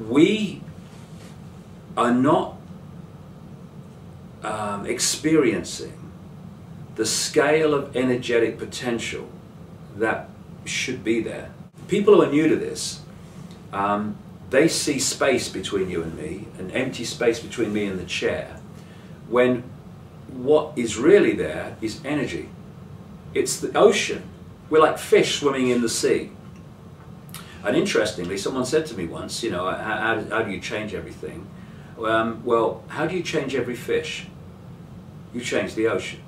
we are not experiencing the scale of energetic potential that should be there. People who are new to this, they see space between you and me, an empty space between me and the chair, when what is really there is energy. It's the ocean. We're like fish swimming in the sea. And interestingly, someone said to me once, you know, how do you change everything? Well, how do you change every fish? You change the ocean,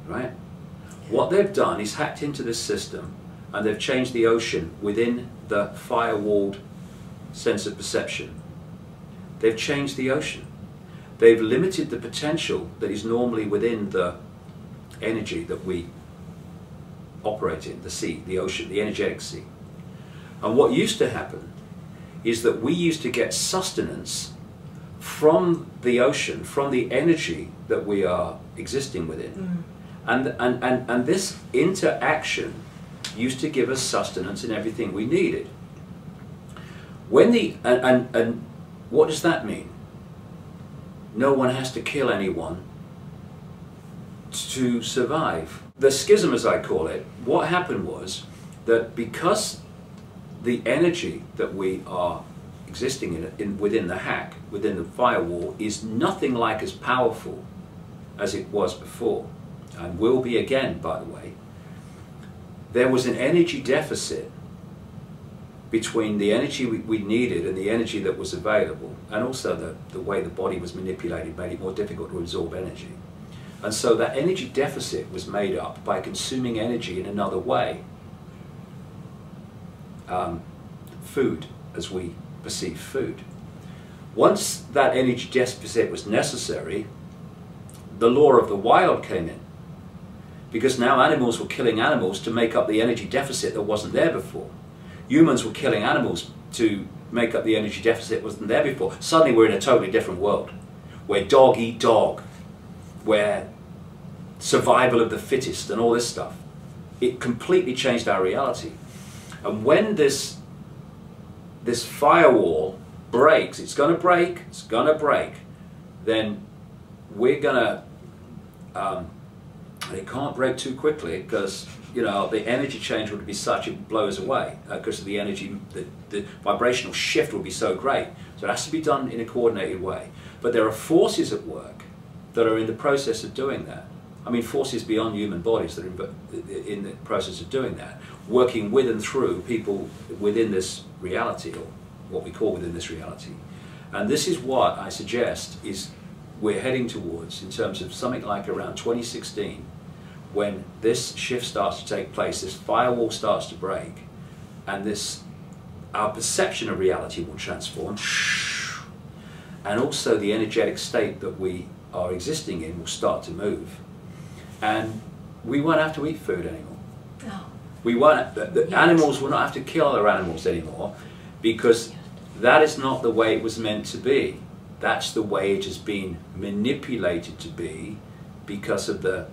right? What they've done is hacked into this system, and they've changed the ocean within the firewalled sense of perception. They've changed the ocean. They've limited the potential that is normally within the energy that we operate in, the sea, the ocean, the energetic sea. And what used to happen is that we used to get sustenance from the ocean, from the energy that we are existing within. And this interaction used to give us sustenance in everything we needed. When and what does that mean? No one has to kill anyone to survive. The schism, as I call it, what happened was that because the energy that we are existing within the hack, within the firewall, is nothing like as powerful as it was before, and will be again, by the way, there was an energy deficit between the energy we needed and the energy that was available, and also the way the body was manipulated made it more difficult to absorb energy. And so that energy deficit was made up by consuming energy in another way. Food, as we perceive food. Once that energy deficit was necessary, the law of the wild came in. Because now animals were killing animals to make up the energy deficit that wasn't there before. Humans were killing animals to make up the energy deficit that wasn't there before. Suddenly we're in a totally different world, where dog eat dog, where survival of the fittest and all this stuff. It completely changed our reality. And when this firewall breaks, it's going to break, then we're going to, and it can't break too quickly because, you know, the energy change would be such it blows away because of the energy, the vibrational shift will be so great. So it has to be done in a coordinated way. But there are forces at work that are in the process of doing that. I mean, forces beyond human bodies that are in the process of doing that, working with and through people within this reality, or what we call within this reality. And this is what I suggest is we're heading towards in terms of something like around 2016, when this shift starts to take place, this firewall starts to break, and our perception of reality will transform, and also the energetic state that we are existing in will start to move. And we won't have to eat food anymore. Oh. We won't. The animals will not have to kill other animals anymore, because that is not the way it was meant to be. That's the way it has been manipulated to be, because of the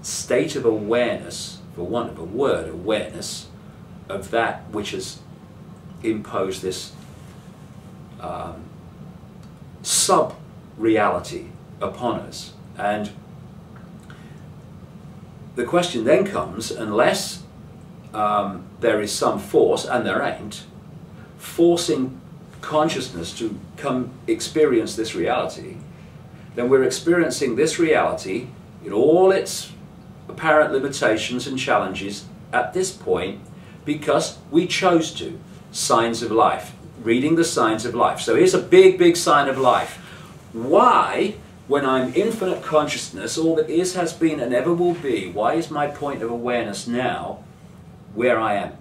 state of awareness, for want of a word, awareness of that which has imposed this sub-reality upon us. And the question then comes, unless there is some force, and there ain't, forcing consciousness to come experience this reality, then we're experiencing this reality in all its apparent limitations and challenges at this point because we chose to. Signs of life. Reading the signs of life. So here's a big, big sign of life. Why, when I'm infinite consciousness, all that is, has been, and ever will be, why is my point of awareness now where I am?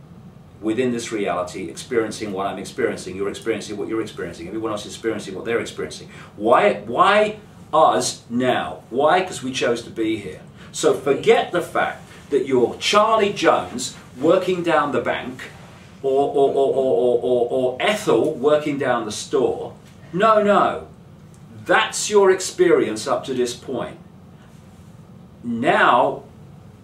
Within this reality, experiencing what I'm experiencing. You're experiencing what you're experiencing. Everyone else is experiencing what they're experiencing. Why us now? Why? Because we chose to be here. So forget the fact that you're Charlie Jones working down the bank, or Ethel working down the store. No. That's your experience up to this point. Now,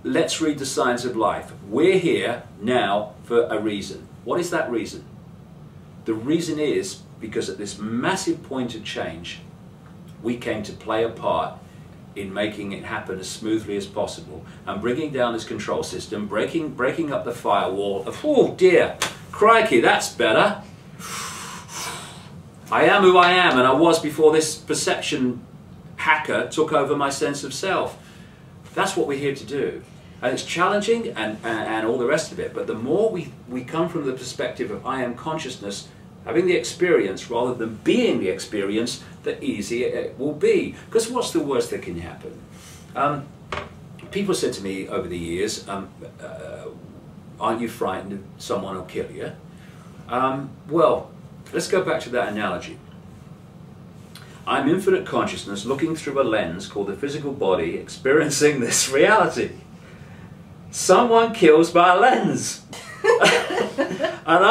let's read the signs of life. We're here now for a reason. What is that reason? The reason is because at this massive point of change, we came to play a part in making it happen as smoothly as possible and bringing down this control system, breaking up the firewall of, oh dear, crikey, that's better. I am who I am, and I was before this perception hacker took over my sense of self. That's what we're here to do. And it's challenging and all the rest of it, but the more we come from the perspective of I am consciousness, having the experience rather than being the experience, the easier it will be. Because what's the worst that can happen? People said to me over the years, aren't you frightened that someone will kill you? Well, let's go back to that analogy. I'm infinite consciousness looking through a lens called the physical body, experiencing this reality. Someone kills my lens. And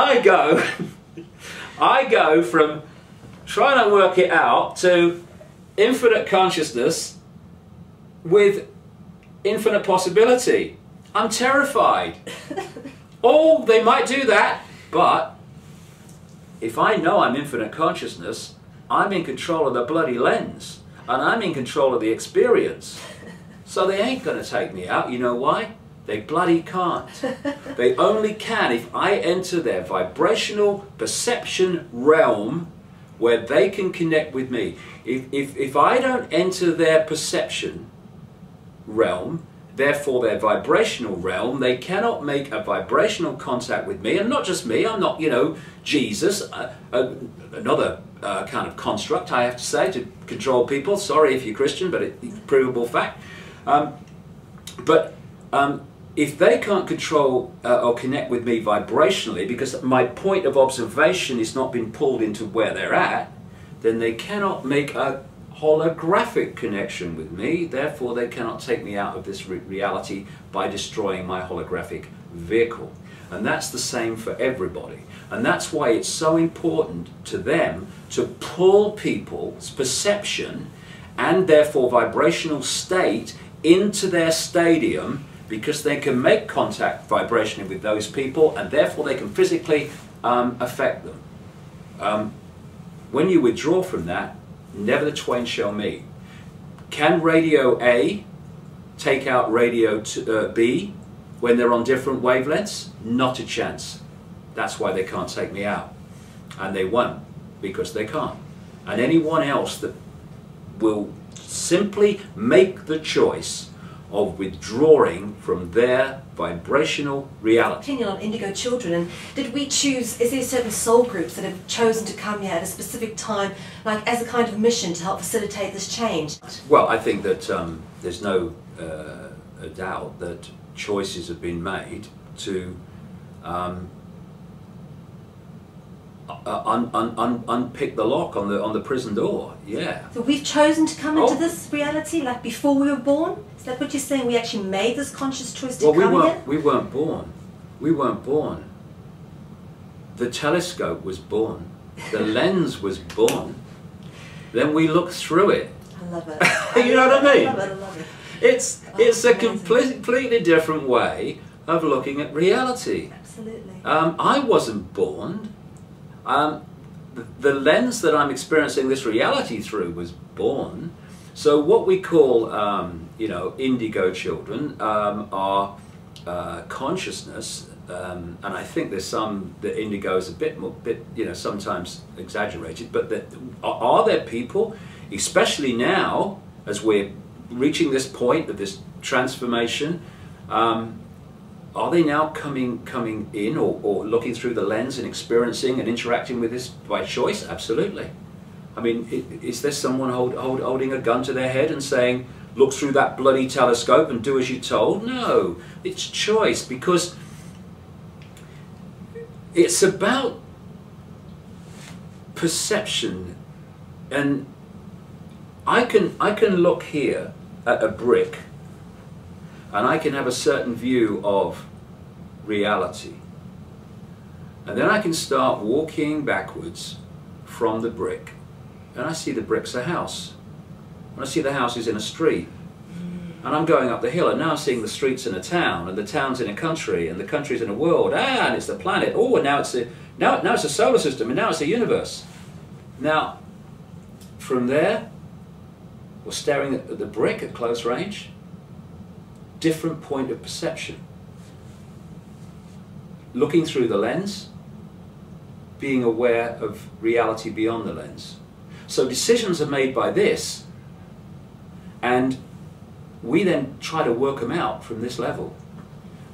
I go from trying to work it out to infinite consciousness with infinite possibility. I'm terrified. Oh, they might do that, but if I know I'm infinite consciousness, I'm in control of the bloody lens, and I'm in control of the experience. So they ain't going to take me out. You know why? They bloody can't. They only can if I enter their vibrational perception realm where they can connect with me. If I don't enter their perception realm, therefore their vibrational realm, they cannot make a vibrational contact with me. And not just me, I'm not, you know, Jesus, another kind of construct, I have to say, to control people. Sorry if you're Christian, but it's a provable fact. If they can't control or connect with me vibrationally, because my point of observation is not been pulled into where they're at, then they cannot make a holographic connection with me. Therefore, they cannot take me out of this reality by destroying my holographic vehicle. And that's the same for everybody. And that's why it's so important to them to pull people's perception and therefore vibrational state into their stadium, because they can make contact vibrationally with those people and therefore they can physically affect them. When you withdraw from that, never the twain shall meet. Can radio A take out radio B when they're on different wavelengths? Not a chance. That's why they can't take me out. And they won't, because they can't. And anyone else that will simply make the choice of withdrawing from their vibrational reality. Opinion on Indigo Children, and did we choose, is there certain soul groups that have chosen to come here at a specific time, like as a kind of mission to help facilitate this change? Well, I think that there's no doubt that choices have been made to unpick the lock on the prison door. Yeah. So we've chosen to come into this reality, like before we were born? Is that what you're saying? We actually made this conscious choice to come here? We weren't born. We weren't born. The telescope was born. The lens was born. Then we looked through it. I love it. You know what I mean? I love it, I love it. It's a completely different way of looking at reality. Absolutely. I wasn't born. The lens that I'm experiencing this reality through was born. So what we call, you know, indigo children are consciousness, and I think there's some that indigo is a bit, you know, sometimes exaggerated. But are there people, especially now, as we're reaching this point of this transformation? Are they now coming in or looking through the lens and experiencing and interacting with this by choice? Absolutely. I mean, is there someone holding a gun to their head and saying, look through that bloody telescope and do as you're told? No, it's choice, because it's about perception. And I can look here at a brick and I can have a certain view of reality. And then I can start walking backwards from the brick, and I see the brick's a house. And I see the house is in a street. And I'm going up the hill, and now I'm seeing the streets in a town, and the town's in a country, and the country's in a world, and it's the planet. Oh, and now it's a Now it's a solar system, and now it's a universe. Now, from there, we're staring at the brick at close range. Different point of perception. Looking through the lens, being aware of reality beyond the lens. So decisions are made by this, and we then try to work them out from this level.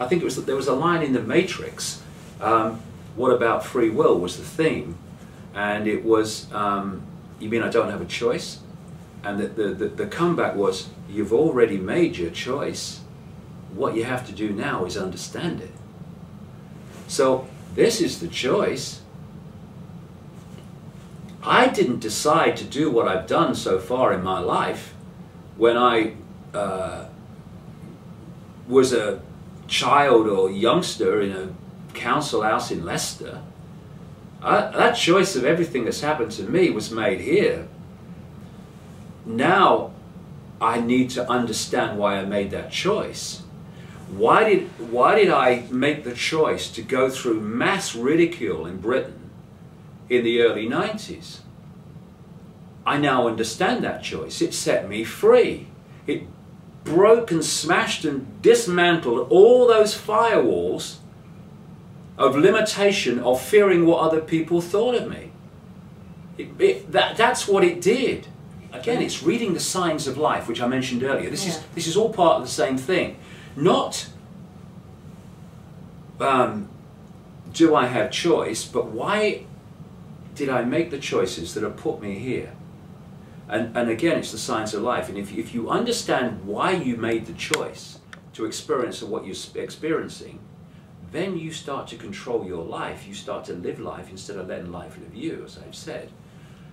I think there was a line in The Matrix, what about free will was the theme, and it was, you mean I don't have a choice? And the comeback was, you've already made your choice. What you have to do now is understand it. So this is the choice. I didn't decide to do what I've done so far in my life when I was a child or youngster in a council house in Leicester. That choice of everything that's happened to me was made here. Now I need to understand why I made that choice. Why did I make the choice to go through mass ridicule in Britain in the early 90s? I now understand that choice. It set me free. It broke and smashed and dismantled all those firewalls of limitation, of fearing what other people thought of me. That's what it did. Again, it's reading the signs of life, which I mentioned earlier. This is all part of the same thing. Not do I have choice, but why did I make the choices that have put me here? And again, it's the science of life. And if you understand why you made the choice to experience what you're experiencing, then you start to control your life. You start to live life instead of letting life live you, as I've said.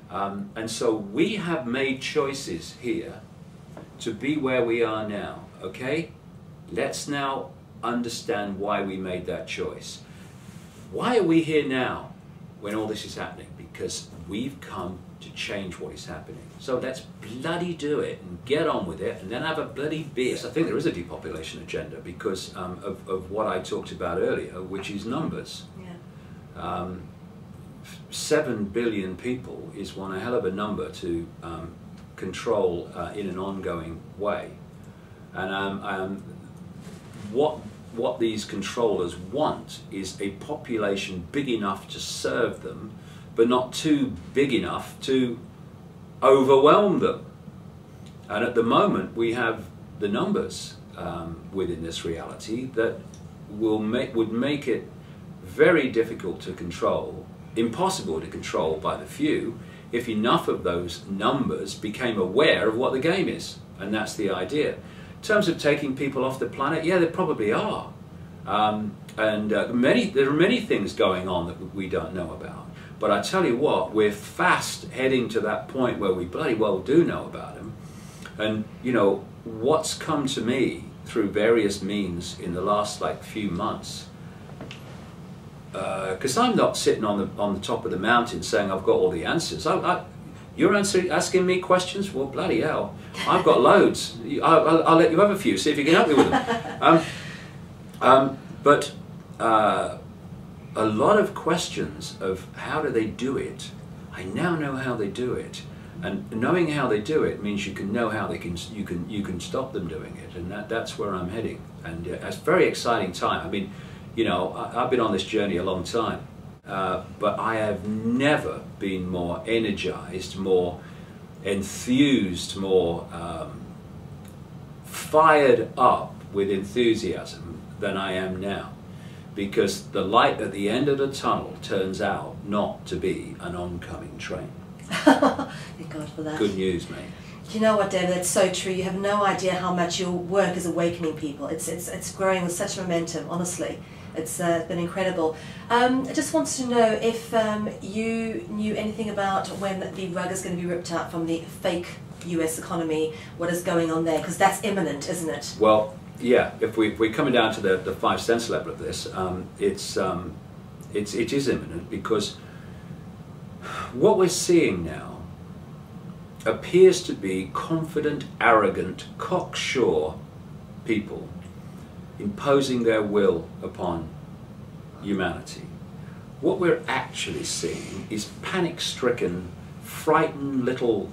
And so we have made choices here to be where we are now, okay? Let's now understand why we made that choice. Why are we here now when all this is happening? Because we've come to change what is happening. So let's bloody do it and get on with it, and then have a bloody beer. I think there is a depopulation agenda because of what I talked about earlier, which is numbers. Yeah. 7 billion people is one hell of a number to control in an ongoing way. And what these controllers want is a population big enough to serve them, but not too big enough to overwhelm them. And at the moment we have the numbers within this reality that would make it very difficult to control, impossible to control by the few, if enough of those numbers became aware of what the game is. And that's the idea. In terms of taking people off the planet, yeah, there probably are. There are many things going on that we don't know about. But I tell you what, we're fast heading to that point where we bloody well do know about them. And, you know, what's come to me through various means in the last, few months, because I'm not sitting on the top of the mountain saying I've got all the answers. You're asking me questions? Well, bloody hell, I've got loads. I'll let you have a few, see if you can help me with them. But a lot of questions of how do they do it, I now know how they do it. And knowing how they do it means you can know how you can stop them doing it, and that's where I'm heading. And it's a very exciting time. I mean, you know, I've been on this journey a long time, but I have never been more energized, more enthused, more fired up with enthusiasm than I am now. Because the light at the end of the tunnel turns out not to be an oncoming train. Thank God for that. Good news, mate. Do you know what, David? That's so true. You have no idea how much your work is awakening people. It's growing with such momentum, honestly. It's been incredible. I just wanted to know if you knew anything about when the rug is going to be ripped out from the fake US economy, what is going on there, because that's imminent, isn't it? Well, yeah, if we're coming down to the 5 cents level of this, it is imminent, because what we're seeing now appears to be confident, arrogant, cocksure people imposing their will upon humanity. what we're actually seeing is panic-stricken, frightened little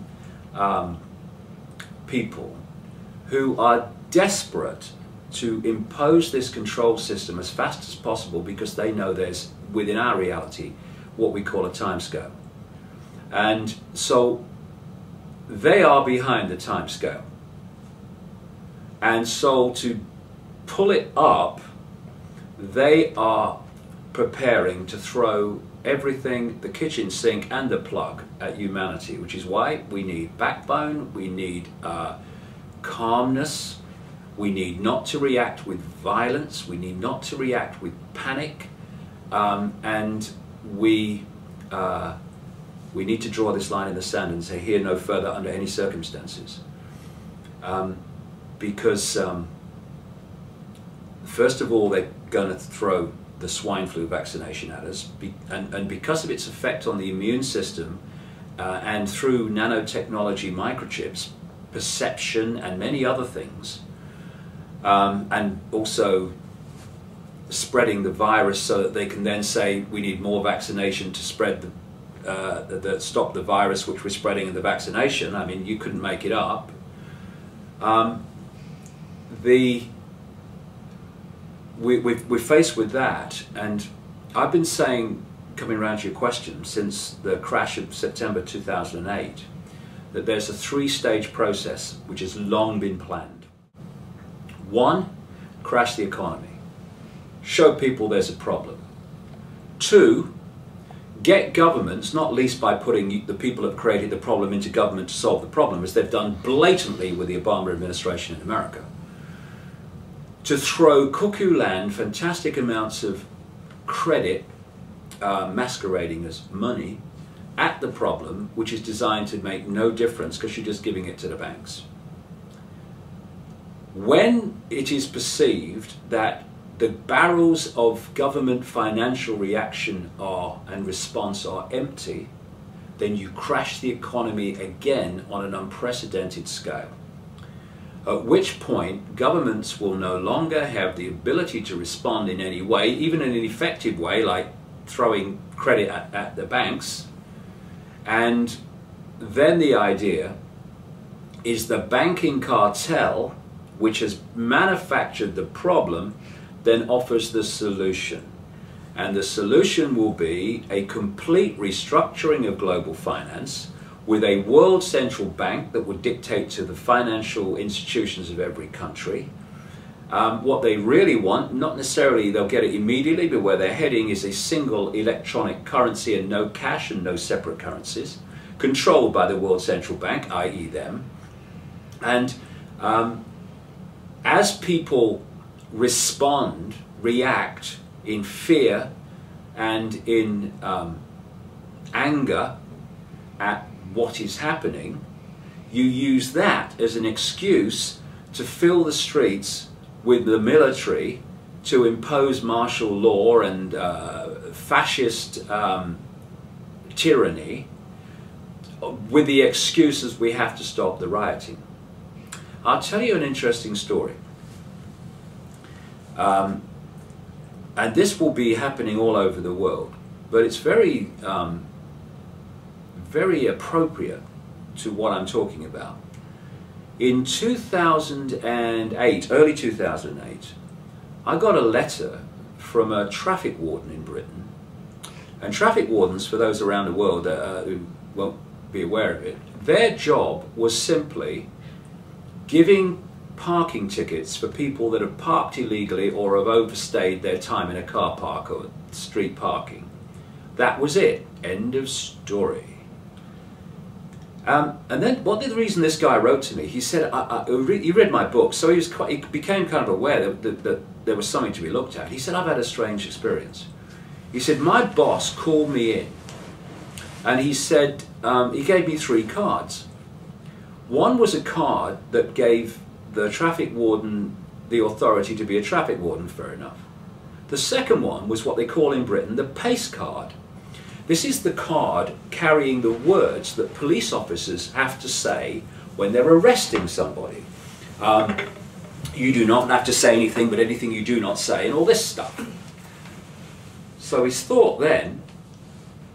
people who are desperate to impose this control system as fast as possible because they know there's, within our reality, what we call a timescale. And so they are behind the timescale. And so to pull it up, they are preparing to throw everything, the kitchen sink and the plug, at humanity, which is why we need backbone, we need calmness, we need not to react with violence, we need not to react with panic, and we need to draw this line in the sand and say here no further under any circumstances. Because first of all, they're going to throw the swine flu vaccination at us, and because of its effect on the immune system and through nanotechnology, microchips, perception and many other things, and also spreading the virus so that they can then say we need more vaccination to spread stop the virus which we're spreading in the vaccination. I mean, you couldn't make it up. We're faced with that, and I've been saying, coming around to your question, since the crash of September 2008, that there's a three-stage process which has long been planned. One, crash the economy. Show people there's a problem. Two, get governments, not least by putting the people who have created the problem into government to solve the problem, as they've done blatantly with the Obama administration in America, to throw cuckoo land, fantastic amounts of credit, masquerading as money, at the problem, which is designed to make no difference because you're just giving it to the banks. When it is perceived that the barrels of government financial reaction and response are empty, then you crash the economy again on an unprecedented scale. At which point, governments will no longer have the ability to respond in any way, even in an effective way, like throwing credit at the banks. And then the idea is the banking cartel, which has manufactured the problem, then offers the solution. And the solution will be a complete restructuring of global finance with a world central bank that would dictate to the financial institutions of every country. What they really want, not necessarily they'll get it immediately, but where they're heading is a single electronic currency and no cash and no separate currencies, controlled by the world central bank, i.e. them. And as people respond, react in fear and in anger at what is happening, you use that as an excuse to fill the streets with the military to impose martial law and fascist tyranny, with the excuses we have to stop the rioting. I'll tell you an interesting story. And this will be happening all over the world, but it's very, very appropriate to what I'm talking about. In 2008, early 2008, I got a letter from a traffic warden in Britain. And traffic wardens, for those around the world who won't be aware of it, their job was simply giving parking tickets for people that have parked illegally or have overstayed their time in a car park or street parking. That was it. End of story. And then, the reason this guy wrote to me, he said, he read my book, so he became kind of aware that there was something to be looked at. He said, I've had a strange experience. He said, my boss called me in, and he said, he gave me 3 cards. One was a card that gave the traffic warden the authority to be a traffic warden, fair enough. The second one was what they call in Britain the pace card. This is the card carrying the words that police officers have to say when they're arresting somebody. You do not have to say anything, but anything you do not say, and all this stuff. So his thought then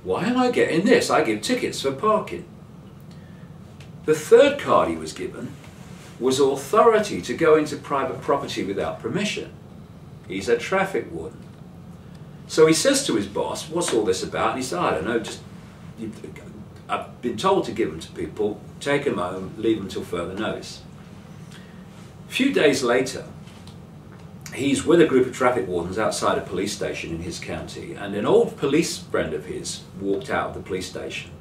Why am I getting this? I give tickets for parking. The third card he was given was authority to go into private property without permission. He's a traffic warden. So he says to his boss, what's all this about? And he said, I don't know, just I've been told to give them to people, take them home, leave them till further notice. A few days later, he's with a group of traffic wardens outside a police station in his county, and an old police friend of his walked out of the police station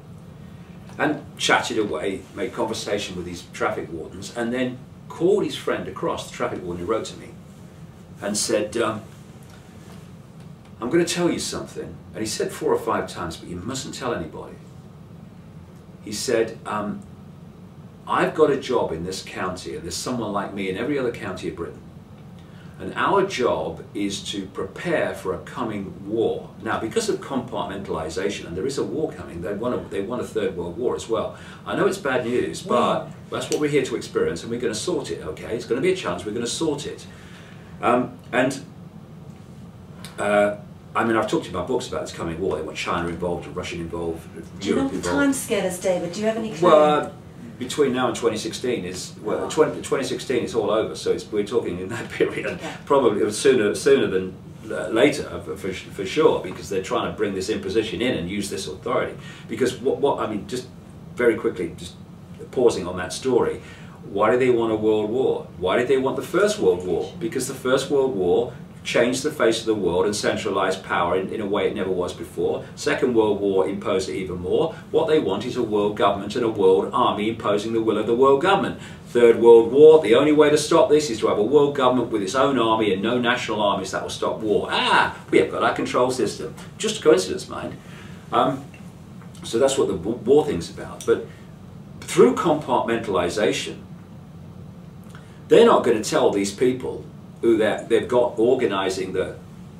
and chatted away, made conversation with these traffic wardens, and then called his friend across, the traffic warden who wrote to me, and said, I'm going to tell you something. And he said 4 or 5 times, but you mustn't tell anybody. He said, I've got a job in this county, and there's someone like me in every other county of Britain. And our job is to prepare for a coming war. Now, because of compartmentalization, and there is a war coming, they won a Third World War as well. I know it's bad news, but that's what we're here to experience, and we're going to sort it, okay? It's going to be a challenge, we're going to sort it. I mean, I've talked to you about books about this coming war. They want China involved, Russia involved, Do you know Europe what the involved. timescale is, David? Do you have any clue? Well, between now and 2016 is, well, 2016 is all over, so we're talking in that period, probably sooner than later, for sure, because they're trying to bring this imposition in and use this authority. Because I mean, just very quickly, just pausing on that story, why did they want a world war? Why did they want the First World War? Because the First World War changed the face of the world and centralized power in a way it never was before. Second World War imposed it even more. What they want is a world government and a world army imposing the will of the world government. Third World War, the only way to stop this is to have a world government with its own army and no national armies that will stop war. We have got our control system. Just a coincidence, mind. So that's what the war thing's about. But through compartmentalization, they're not going to tell these people who they've got organising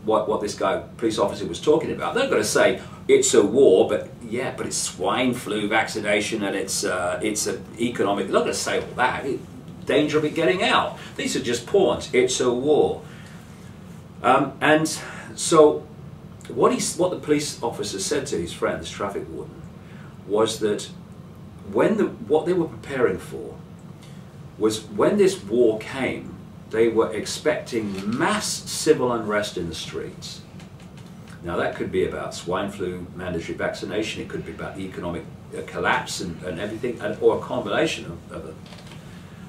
what this guy, police officer, was talking about. They're going to say it's a war, but yeah, but it's swine flu vaccination and it's an economic. They're not going to say all that. Danger of it getting out. These are just pawns. It's a war. And so what the police officer said to his friend, this traffic warden, was that what they were preparing for was when this war came, they were expecting mass civil unrest in the streets. Now that could be about swine flu mandatory vaccination, it could be about economic collapse and everything, or a combination of it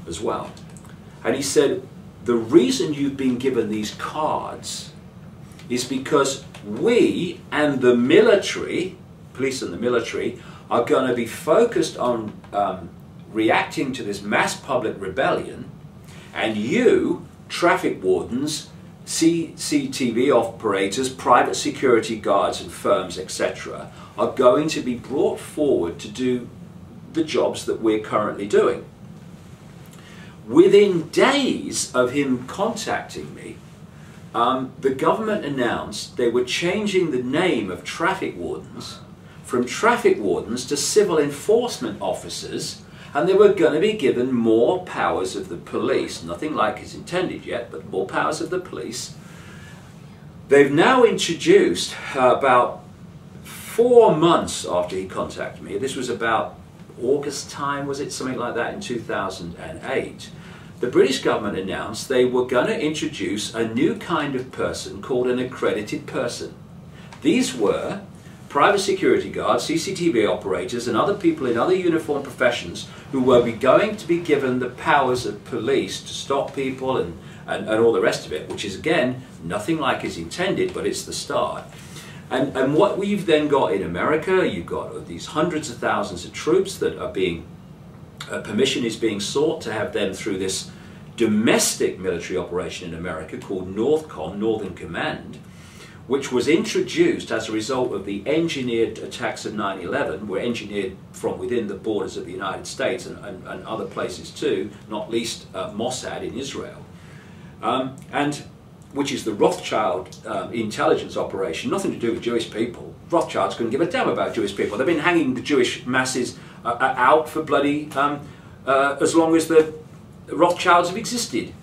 as well. And he said, the reason you've been given these cards is because we and the military, police and the military, are going to be focused on reacting to this mass public rebellion. And you, traffic wardens, CCTV operators, private security guards and firms, etc., are going to be brought forward to do the jobs that we're currently doing. Within days of him contacting me, the government announced they were changing the name of traffic wardens from traffic wardens to civil enforcement officers, and they were going to be given more powers of the police, nothing like is intended yet, but more powers of the police. They've now introduced, about 4 months after he contacted me, this was about August time, was it, something like that, in 2008, the British government announced they were going to introduce a new kind of person called an accredited person. These were private security guards, CCTV operators and other people in other uniformed professions who were going to be given the powers of police to stop people and all the rest of it, which is again nothing like is intended, but it's the start. And what we've then got in America, you've got these hundreds of thousands of troops that are being, permission is being sought to have them through this domestic military operation in America called NORTHCOM, Northern Command, which was introduced as a result of the engineered attacks of 9/11, were engineered from within the borders of the United States and other places too, not least Mossad in Israel, and which is the Rothschild intelligence operation, nothing to do with Jewish people. Rothschilds couldn't give a damn about Jewish people. They've been hanging the Jewish masses out for bloody, as long as the Rothschilds have existed.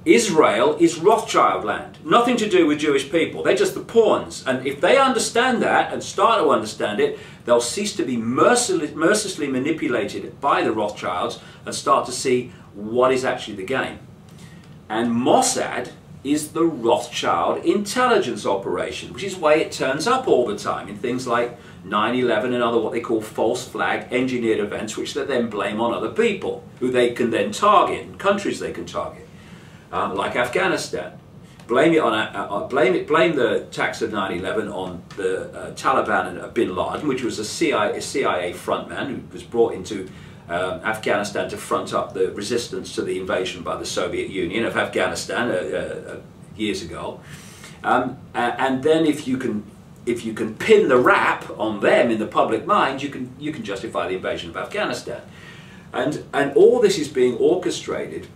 Israel is Rothschild land. Nothing to do with Jewish people. They're just the pawns. And if they understand that and start to understand it, they'll cease to be mercilessly manipulated by the Rothschilds and start to see what is actually the game. And Mossad is the Rothschild intelligence operation, which is the way it turns up all the time in things like 9/11 and other what they call false flag engineered events, which they then blame on other people, who they can then target, countries they can target, like Afghanistan. Blame the attacks of 9/11 on the Taliban and Bin Laden, which was a CIA frontman who was brought into Afghanistan to front up the resistance to the invasion by the Soviet Union of Afghanistan years ago. And then if you can pin the rap on them in the public mind, you can justify the invasion of Afghanistan. And all this is being orchestrated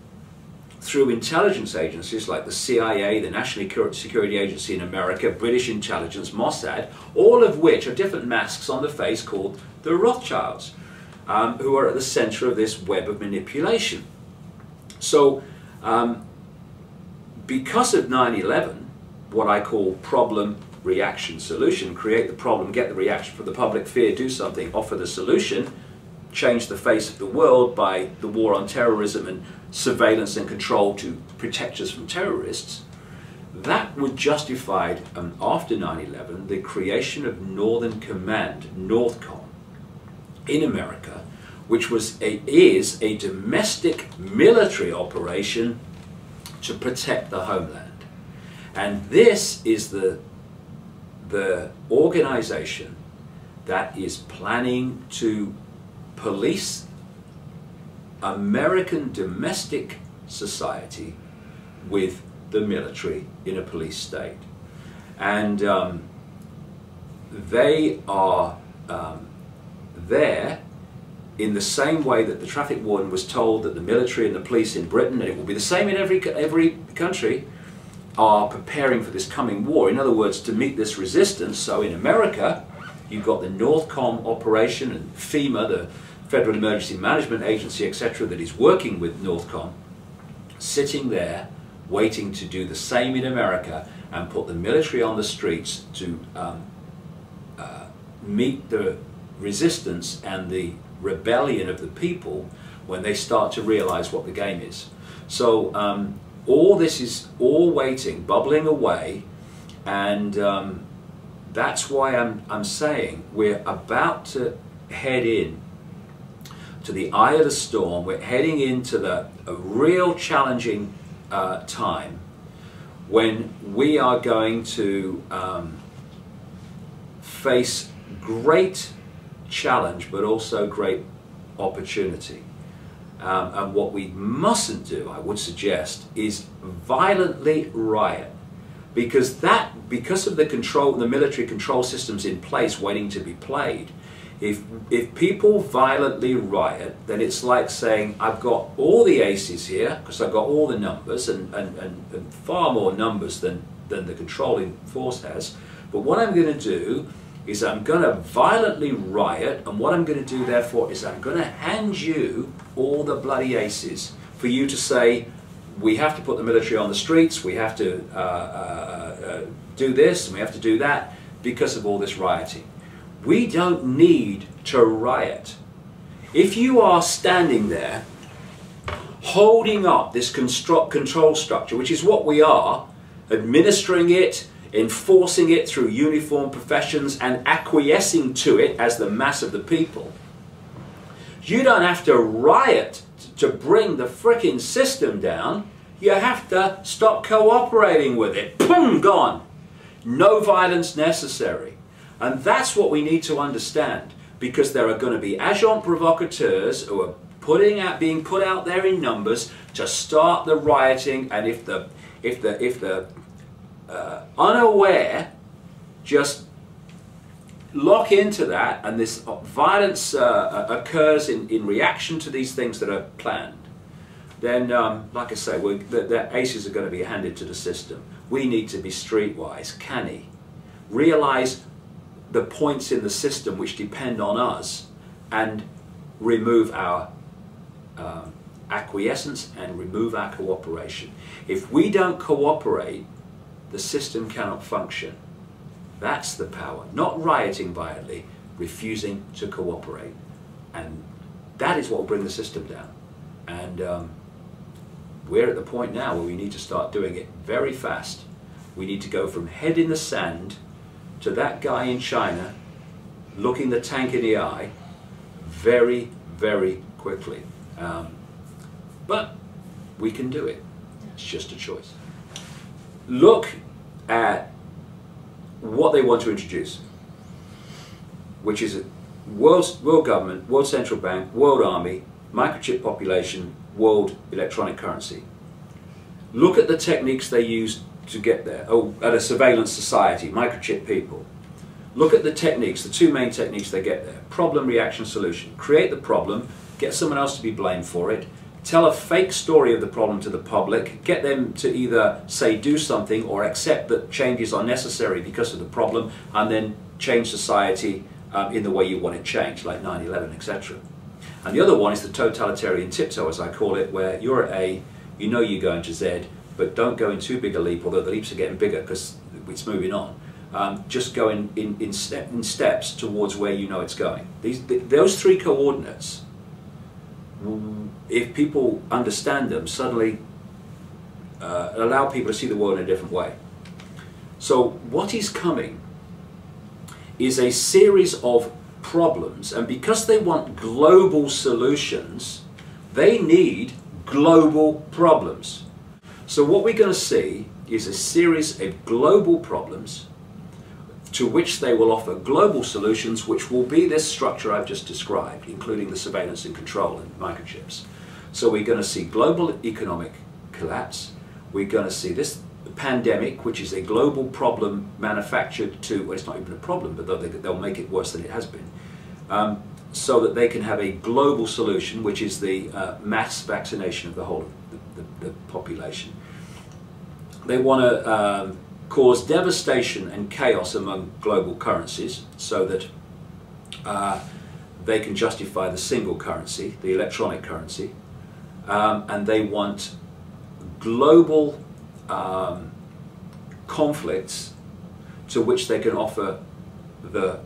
through intelligence agencies like the CIA, the National Security Agency in America, British intelligence, Mossad, all of which are different masks on the face called the Rothschilds, who are at the center of this web of manipulation. So because of 9/11, what I call problem, reaction, solution, create the problem, get the reaction from the public, fear, do something, offer the solution, change the face of the world by the war on terrorism and surveillance and control to protect us from terrorists, that would justify, after 9/11, the creation of Northern Command, Northcom, in America, which is a domestic military operation to protect the homeland. And this is the organization that is planning to police American domestic society with the military in a police state. And they are there in the same way that the traffic warden was told that the military and the police in Britain, and it will be the same in every country, are preparing for this coming war. In other words, to meet this resistance. So in America, you've got the Northcom operation and FEMA, the Federal Emergency Management Agency, etc., that is working with Northcom, sitting there waiting to do the same in America and put the military on the streets to meet the resistance and the rebellion of the people when they start to realize what the game is. So all this is all waiting, bubbling away, and that's why I'm saying we're about to head in to the eye of the storm. We're heading into a real challenging time when we are going to face great challenge but also great opportunity. And what we mustn't do, I would suggest, is violently riot, because of the military control systems in place waiting to be played. If people violently riot, then it's like saying, I've got all the aces here because I've got all the numbers and far more numbers than the controlling force has. But what I'm going to do is I'm going to violently riot, and what I'm going to do therefore is I'm going to hand you all the bloody aces for you to say, we have to put the military on the streets, we have to do this and we have to do that because of all this rioting. We don't need to riot. If you are standing there holding up this control structure, which is what we are, administering it, enforcing it through uniformed professions and acquiescing to it as the mass of the people, you don't have to riot to bring the frickin' system down. You have to stop cooperating with it. Boom, gone. No violence necessary. And that's what we need to understand, because there are going to be agent provocateurs who are being put out there in numbers to start the rioting, and if the unaware just lock into that, and this violence occurs in reaction to these things that are planned, then, like I say, the aces are going to be handed to the system. We need to be streetwise, canny, realize the points in the system which depend on us, and remove our acquiescence and remove our cooperation. If we don't cooperate, the system cannot function. That's the power. Not rioting violently, refusing to cooperate. And that is what will bring the system down. And we're at the point now where we need to start doing it very fast. We need to go from head in the sand to that guy in China looking the tank in the eye very, very quickly. But we can do it. It's just a choice. Look at what they want to introduce, which is a world government, world central bank, world army, microchip population, world electronic currency. Look at the techniques they use to get there. Oh, at a surveillance society, microchip people. Look at the techniques, the two main techniques they get there. Problem, reaction, solution. Create the problem, get someone else to be blamed for it, tell a fake story of the problem to the public, get them to either say do something or accept that changes are necessary because of the problem, and then change society in the way you want it changed, like 9/11, etc. And the other one is the totalitarian tiptoe, as I call it, where you're at A, you know you're going to Z, but don't go in too big a leap, although the leaps are getting bigger because it's moving on. Just go in steps towards where you know it's going. Those three coordinates, if people understand them, suddenly allow people to see the world in a different way. So what is coming is a series of problems, and because they want global solutions, they need global problems. So what we're going to see is a series of global problems to which they will offer global solutions, which will be this structure I've just described, including the surveillance and control and microchips. So we're going to see global economic collapse. We're going to see this pandemic, which is a global problem manufactured to, well, it's not even a problem, but they'll make it worse than it has been, so that they can have a global solution, which is the mass vaccination of the whole of the population. They want to cause devastation and chaos among global currencies so that they can justify the single currency, the electronic currency, and they want global conflicts to which they can offer the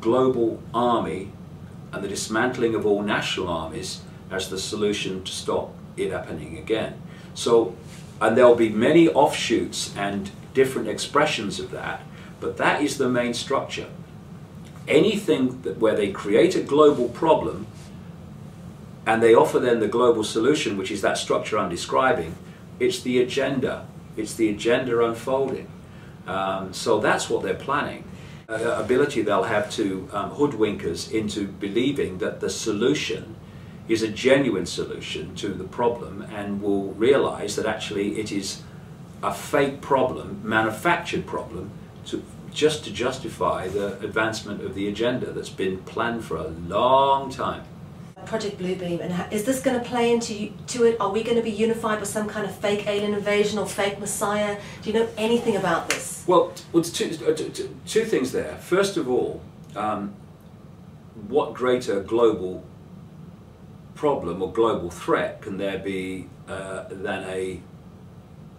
global army and the dismantling of all national armies as the solution to stop it happening again. So, and there'll be many offshoots and different expressions of that, but that is the main structure. Anything where they create a global problem and they offer then the global solution, which is that structure I'm describing, it's the agenda. It's the agenda unfolding. So that's what they're planning. Ability they'll have to hoodwink us into believing that the solution is a genuine solution to the problem, and will realize that actually it is a fake problem, manufactured problem, just to justify the advancement of the agenda that's been planned for a long time. Project Bluebeam, and is this going to play into it? Are we going to be unified with some kind of fake alien invasion or fake messiah? Do you know anything about this? Well, two things there. First of all, what greater global problem or global threat can there be than a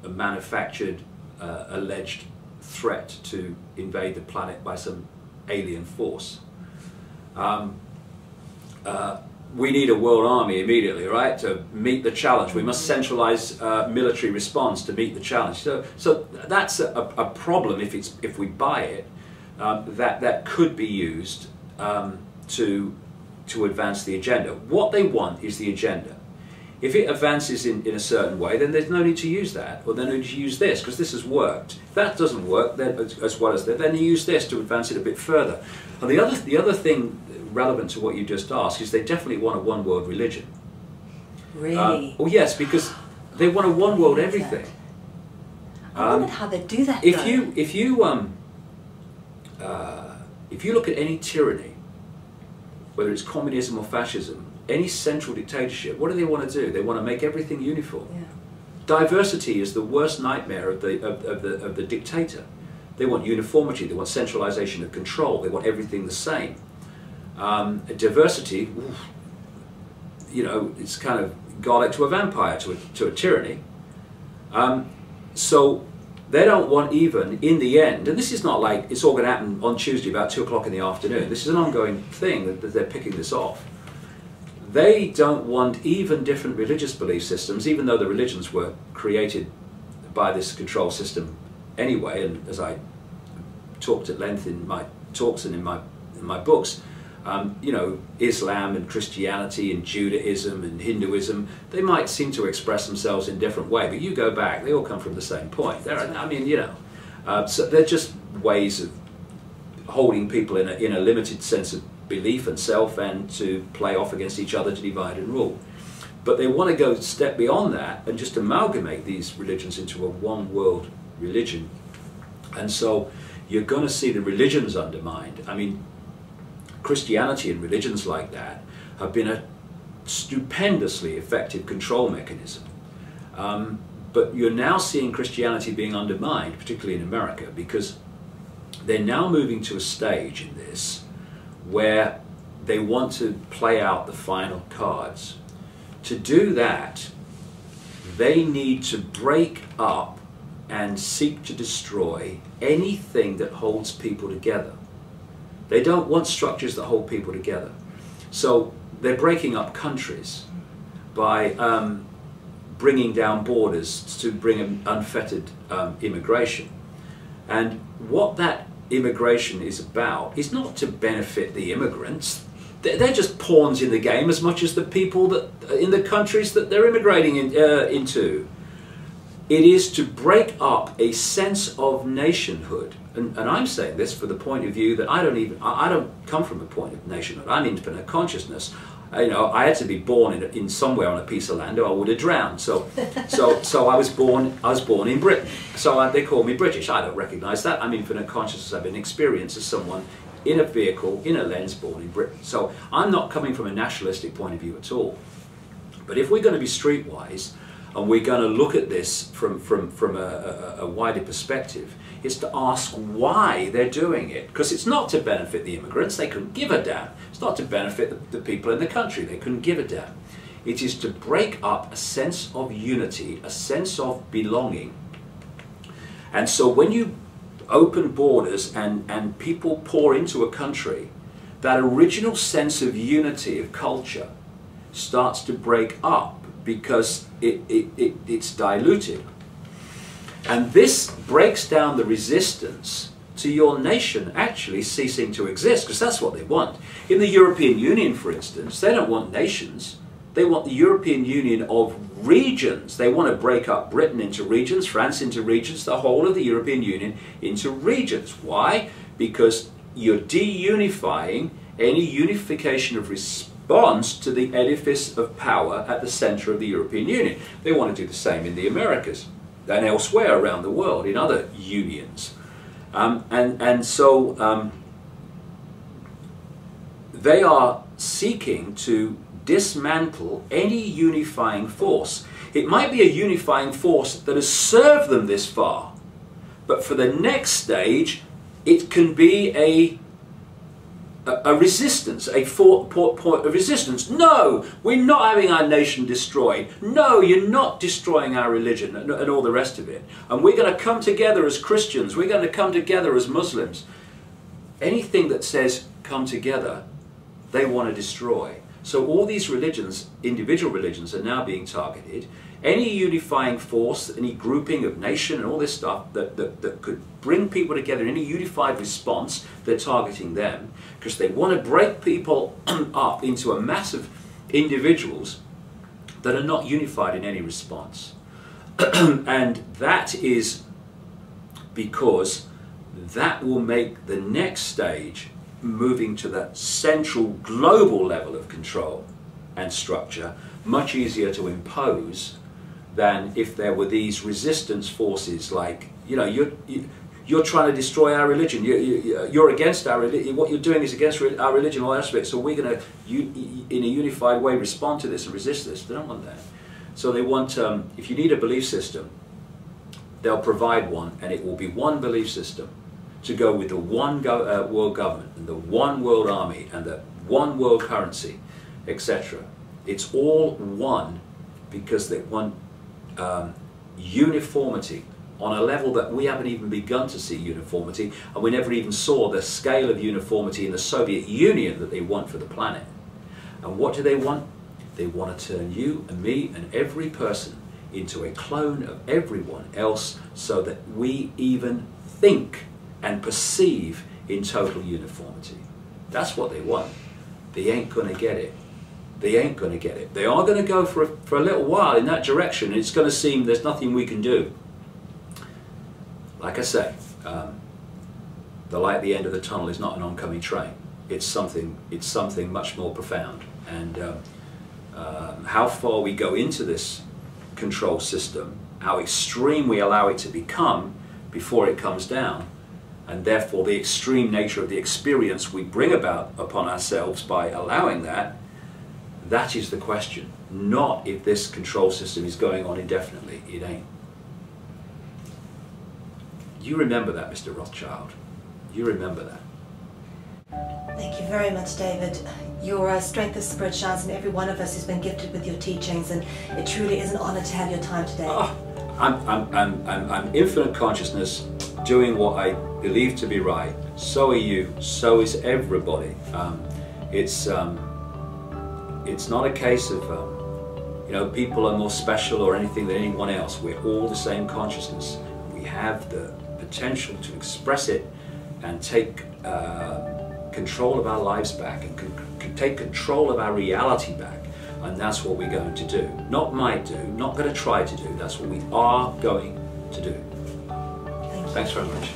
manufactured, alleged threat to invade the planet by some alien force? We need a world army immediately, right, to meet the challenge. We must centralize military response to meet the challenge. So that's a problem if we buy it, that could be used to advance the agenda. What they want is the agenda. If it advances in a certain way, then there's no need to use that, or they need to use this, because this has worked. If that doesn't work, then, as well as that, then you use this to advance it a bit further. And the other thing relevant to what you just asked is they definitely want a one world religion. Really? Oh yes, because they want a one world everything. I wondered how they do that. If you look at any tyranny, whether it's communism or fascism, any central dictatorship, what do they want to do? They want to make everything uniform. Yeah. Diversity is the worst nightmare of the dictator. They want uniformity, they want centralization of control, they want everything the same. Diversity, you know, it's kind of garlic to a vampire, to a tyranny. So they don't want even, in the end, and this is not like it's all going to happen on Tuesday about 2 o'clock in the afternoon. This is an ongoing thing that they're picking this off. They don't want even different religious belief systems, even though the religions were created by this control system anyway, and as I talked at length in my talks and in my books, you know, Islam and Christianity and Judaism and Hinduism, they might seem to express themselves in different ways, but you go back, they all come from the same point. I mean, you know, so they're just ways of holding people in a limited sense of belief and self, and to play off against each other to divide and rule. But they want to go a step beyond that and just amalgamate these religions into a one world religion. And so you're going to see the religions undermined. I mean, Christianity and religions like that have been a stupendously effective control mechanism. But you're now seeing Christianity being undermined, particularly in America, because they're now moving to a stage in this where they want to play out the final cards. To do that, they need to break up and seek to destroy anything that holds people together. They don't want structures that hold people together. So they're breaking up countries by bringing down borders to bring unfettered immigration. And what that immigration is about is not to benefit the immigrants. They're just pawns in the game as much as the people that in the countries that they're immigrating into. It is to break up a sense of nationhood. And I'm saying this for the point of view that I don't come from a point of nationhood. I'm independent consciousness. You know, I had to be born in somewhere on a piece of land or I would have drowned. So I was born in Britain. So they call me British. I don't recognise that. I'm infinite consciousness. I've been experienced as someone in a vehicle, in a lens, born in Britain. So I'm not coming from a nationalistic point of view at all. But if we're going to be streetwise and we're going to look at this from a wider perspective, it's to ask why they're doing it. Because it's not to benefit the immigrants, they couldn't give a damn. It's not to benefit the people in the country, they couldn't give a damn. It is to break up a sense of unity, a sense of belonging. And so when you open borders and people pour into a country, that original sense of unity, of culture, starts to break up because it's diluted. And this breaks down the resistance to your nation actually ceasing to exist, because that's what they want. In the European Union, for instance, they don't want nations. They want the European Union of regions. They want to break up Britain into regions, France into regions, the whole of the European Union into regions. Why? Because you're de-unifying any unification of response to the edifice of power at the center of the European Union. They want to do the same in the Americas and elsewhere around the world in other unions. So they are seeking to dismantle any unifying force. It might be a unifying force that has served them this far, but for the next stage it can be a resistance, a point of resistance. No, we're not having our nation destroyed. No, you're not destroying our religion and all the rest of it. And we're going to come together as Christians. We're going to come together as Muslims. Anything that says come together, they want to destroy. So all these religions, individual religions, are now being targeted. Any unifying force, any grouping of nation and all this stuff that could bring people together in any unified response, they're targeting them because they want to break people up into a mass of individuals that are not unified in any response. And that is because that will make the next stage, moving to that central global level of control and structure, much easier to impose than if there were these resistance forces like, you know, you're trying to destroy our religion, you're against our religion, what you're doing is against our religion, all the rest of it, so we're going to, in a unified way, respond to this and resist this. They don't want that. So they want, if you need a belief system, they'll provide one, and it will be one belief system to go with the one world government and the one world army and the one world currency, etc. It's all one because they want uniformity on a level that we haven't even begun to see uniformity, and we never even saw the scale of uniformity in the Soviet Union that they want for the planet. And what do they want? They want to turn you and me and every person into a clone of everyone else, so that we even think and perceive in total uniformity. That's what they want. They ain't going to get it. They ain't going to get it. They are going to go for a little while in that direction. It's going to seem there's nothing we can do. Like I say, the light at the end of the tunnel is not an oncoming train. It's something much more profound. And how far we go into this control system, how extreme we allow it to become before it comes down, and therefore the extreme nature of the experience we bring about upon ourselves by allowing that, that is the question. Not if this control system is going on indefinitely. It ain't. You remember that, Mr. Rothschild. You remember that. Thank you very much, David. Your strength of spirit shines in every one of us who's been gifted with your teachings, and it truly is an honor to have your time today. Oh, I'm infinite consciousness doing what I believe to be right. So are you. So is everybody. It's not a case of you know, people are more special or anything than anyone else. We're all the same consciousness. We have the potential to express it and take control of our lives back, and take control of our reality back. And that's what we're going to do. Not might do, not going to try to do. That's what we are going to do. Thank you. Thanks very much.